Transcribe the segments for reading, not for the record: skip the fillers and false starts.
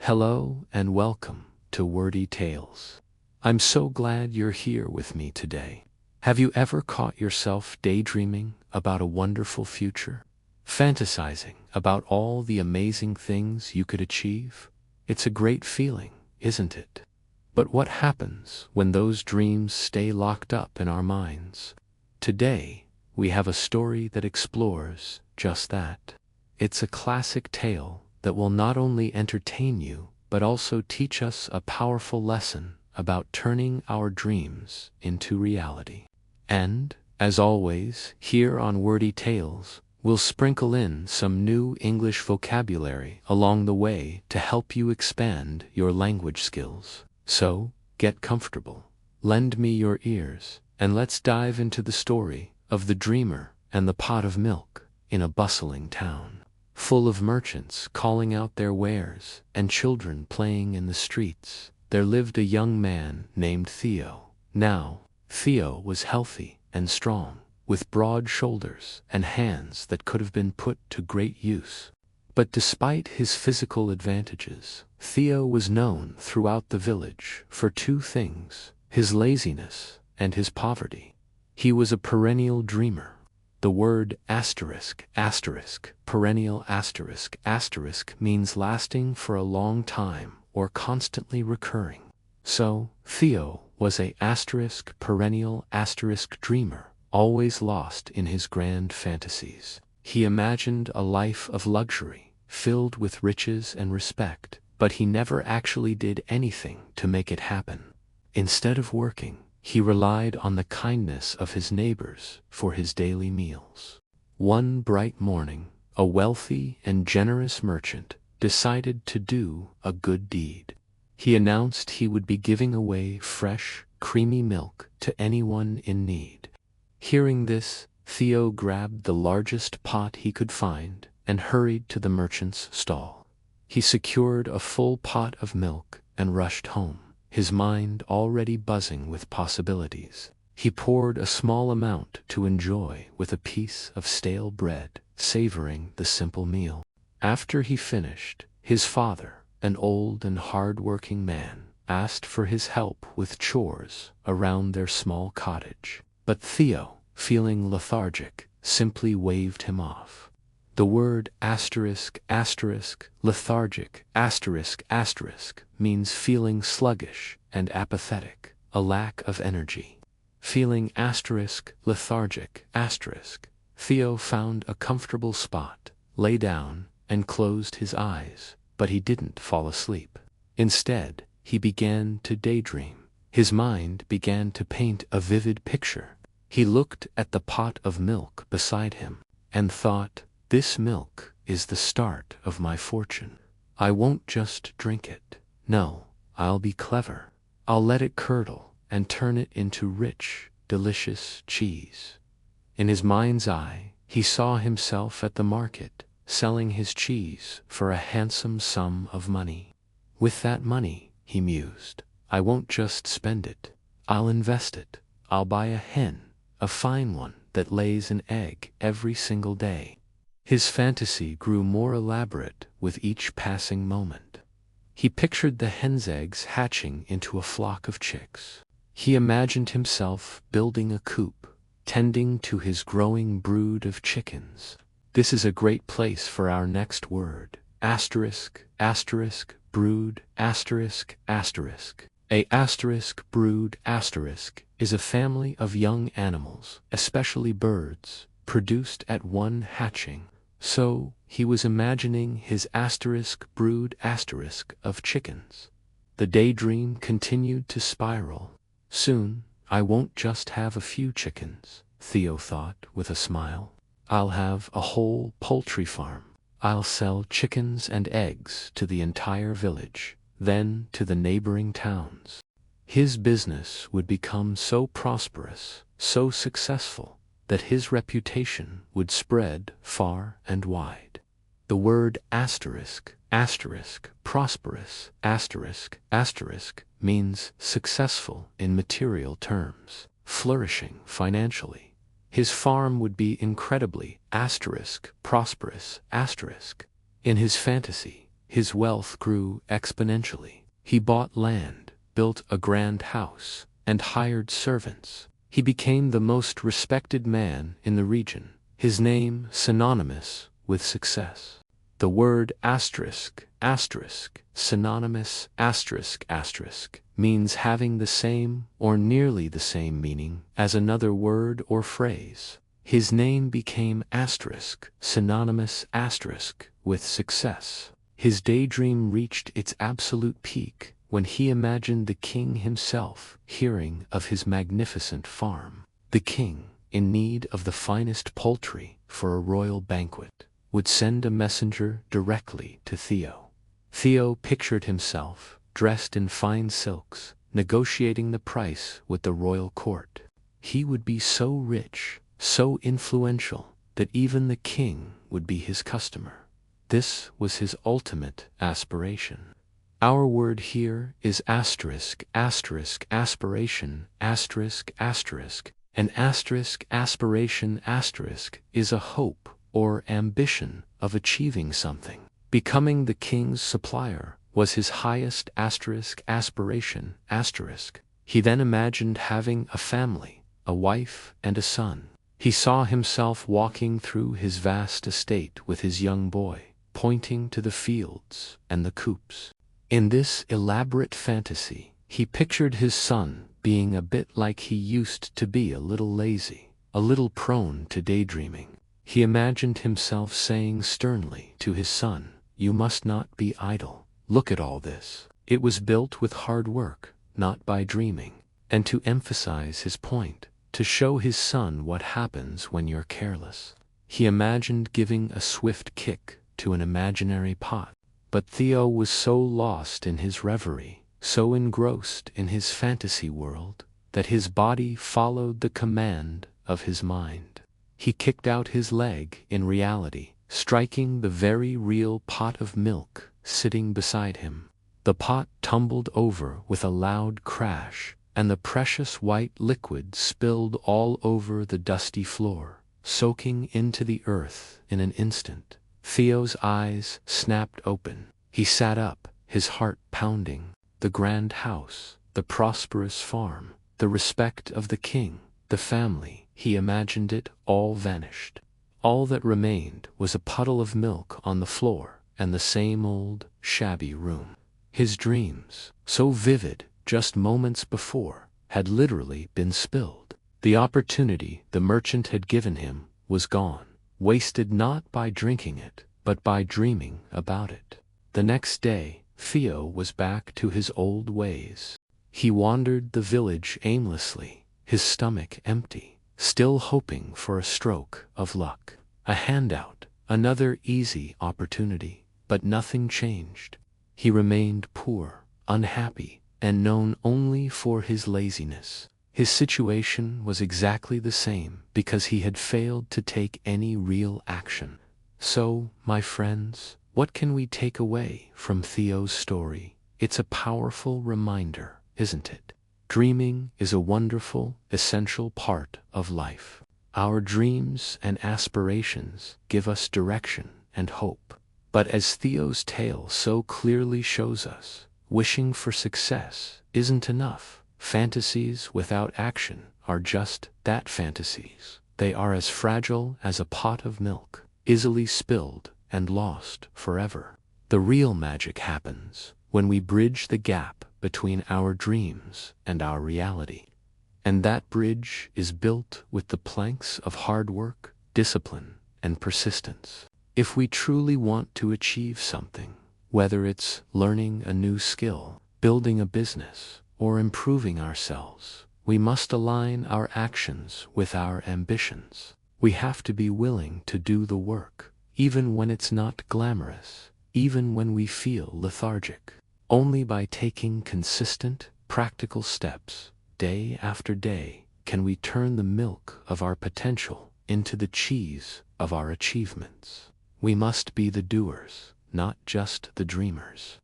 Hello and welcome to Wordy Tales. I'm so glad you're here with me today. Have you ever caught yourself daydreaming about a wonderful future? Fantasizing about all the amazing things you could achieve? It's a great feeling, isn't it? But what happens when those dreams stay locked up in our minds? Today, we have a story that explores just that. It's a classic tale that will not only entertain you, but also teach us a powerful lesson about turning our dreams into reality. And, as always, here on Wordy Tales, we'll sprinkle in some new English vocabulary along the way to help you expand your language skills. So, get comfortable, lend me your ears, and let's dive into the story of the dreamer and the pot of milk in a bustling town, full of merchants calling out their wares and children playing in the streets. There lived a young man named Theo. Now, Theo was healthy and strong, with broad shoulders and hands that could have been put to great use. But despite his physical advantages, Theo was known throughout the village for two things: his laziness and his poverty. He was a perennial dreamer. The word perennial means lasting for a long time or constantly recurring. So, Theo was a perennial dreamer, always lost in his grand fantasies. He imagined a life of luxury, filled with riches and respect, but he never actually did anything to make it happen. Instead of working, he relied on the kindness of his neighbors for his daily meals. One bright morning, a wealthy and generous merchant decided to do a good deed. He announced he would be giving away fresh, creamy milk to anyone in need. Hearing this, Theo grabbed the largest pot he could find and hurried to the merchant's stall. He secured a full pot of milk and rushed home, his mind already buzzing with possibilities. He poured a small amount to enjoy with a piece of stale bread, savoring the simple meal. After he finished, his father, an old and hard-working man, asked for his help with chores around their small cottage. But Theo, feeling lethargic, simply waved him off. The word lethargic means feeling sluggish and apathetic, a lack of energy. Feeling lethargic Theo found a comfortable spot, lay down, and closed his eyes, but he didn't fall asleep. Instead, he began to daydream. His mind began to paint a vivid picture. He looked at the pot of milk beside him and thought, "This milk is the start of my fortune. I won't just drink it. No, I'll be clever. I'll let it curdle and turn it into rich, delicious cheese." In his mind's eye, he saw himself at the market, selling his cheese for a handsome sum of money. With that money, he mused, I won't just spend it. I'll invest it. I'll buy a hen, a fine one that lays an egg every single day. His fantasy grew more elaborate with each passing moment. He pictured the hen's eggs hatching into a flock of chicks. He imagined himself building a coop, tending to his growing brood of chickens. This is a great place for our next word. Brood, brood, is a family of young animals, especially birds, produced at one hatching. So, he was imagining his brood of chickens. The daydream continued to spiral. Soon, I won't just have a few chickens, Theo thought with a smile. I'll have a whole poultry farm. I'll sell chickens and eggs to the entire village, then to the neighboring towns. His business would become so prosperous, so successful, that his reputation would spread far and wide. The word prosperous, means successful in material terms, flourishing financially. His farm would be incredibly prosperous. In his fantasy, his wealth grew exponentially. He bought land, built a grand house, and hired servants. He became the most respected man in the region, his name synonymous with success. The word asterisk, asterisk, synonymous asterisk, asterisk, means having the same or nearly the same meaning as another word or phrase. His name became asterisk, synonymous asterisk, with success. His daydream reached its absolute peak when he imagined the king himself hearing of his magnificent farm. The king, in need of the finest poultry for a royal banquet, would send a messenger directly to Theo. Theo pictured himself, dressed in fine silks, negotiating the price with the royal court. He would be so rich, so influential, that even the king would be his customer. This was his ultimate aspiration. Our word here is asterisk, asterisk, aspiration, asterisk, asterisk. An asterisk aspiration asterisk is a hope or ambition of achieving something. Becoming the king's supplier was his highest asterisk aspiration asterisk. He then imagined having a family, a wife and a son. He saw himself walking through his vast estate with his young boy, pointing to the fields and the coops. In this elaborate fantasy, he pictured his son being a bit like he used to be, a little lazy, a little prone to daydreaming. He imagined himself saying sternly to his son, "You must not be idle. Look at all this. It was built with hard work, not by dreaming." And to emphasize his point, to show his son what happens when you're careless, he imagined giving a swift kick to an imaginary pot. But Theo was so lost in his reverie, so engrossed in his fantasy world, that his body followed the command of his mind. He kicked out his leg in reality, striking the very real pot of milk sitting beside him. The pot tumbled over with a loud crash, and the precious white liquid spilled all over the dusty floor, soaking into the earth in an instant. Theo's eyes snapped open. He sat up, his heart pounding. The grand house, the prosperous farm, the respect of the king, the family, he imagined it all vanished. All that remained was a puddle of milk on the floor and the same old, shabby room. His dreams, so vivid just moments before, had literally been spilled. The opportunity the merchant had given him was gone, wasted not by drinking it, but by dreaming about it. The next day, Theo was back to his old ways. He wandered the village aimlessly, his stomach empty, still hoping for a stroke of luck, a handout, another easy opportunity. But nothing changed. He remained poor, unhappy, and known only for his laziness. His situation was exactly the same because he had failed to take any real action. So, my friends, what can we take away from Theo's story? It's a powerful reminder, isn't it? Dreaming is a wonderful, essential part of life. Our dreams and aspirations give us direction and hope. But as Theo's tale so clearly shows us, wishing for success isn't enough. Fantasies without action are just that, fantasies. They are as fragile as a pot of milk, easily spilled and lost forever. The real magic happens when we bridge the gap between our dreams and our reality. And that bridge is built with the planks of hard work, discipline, and persistence. If we truly want to achieve something, whether it's learning a new skill, building a business, or improving ourselves, we must align our actions with our ambitions. We have to be willing to do the work, even when it's not glamorous, even when we feel lethargic. Only by taking consistent, practical steps, day after day, can we turn the milk of our potential into the cheese of our achievements. We must be the doers, not just the dreamers.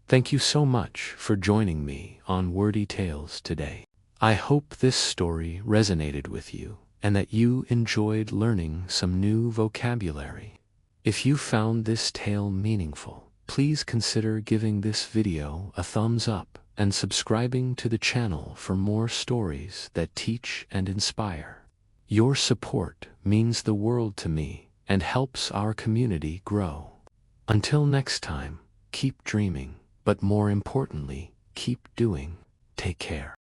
Thank you so much for joining me on Wordy Tales today. I hope this story resonated with you and that you enjoyed learning some new vocabulary. If you found this tale meaningful, please consider giving this video a thumbs up and subscribing to the channel for more stories that teach and inspire. Your support means the world to me and helps our community grow. Until next time, keep dreaming, but more importantly, keep doing. Take care.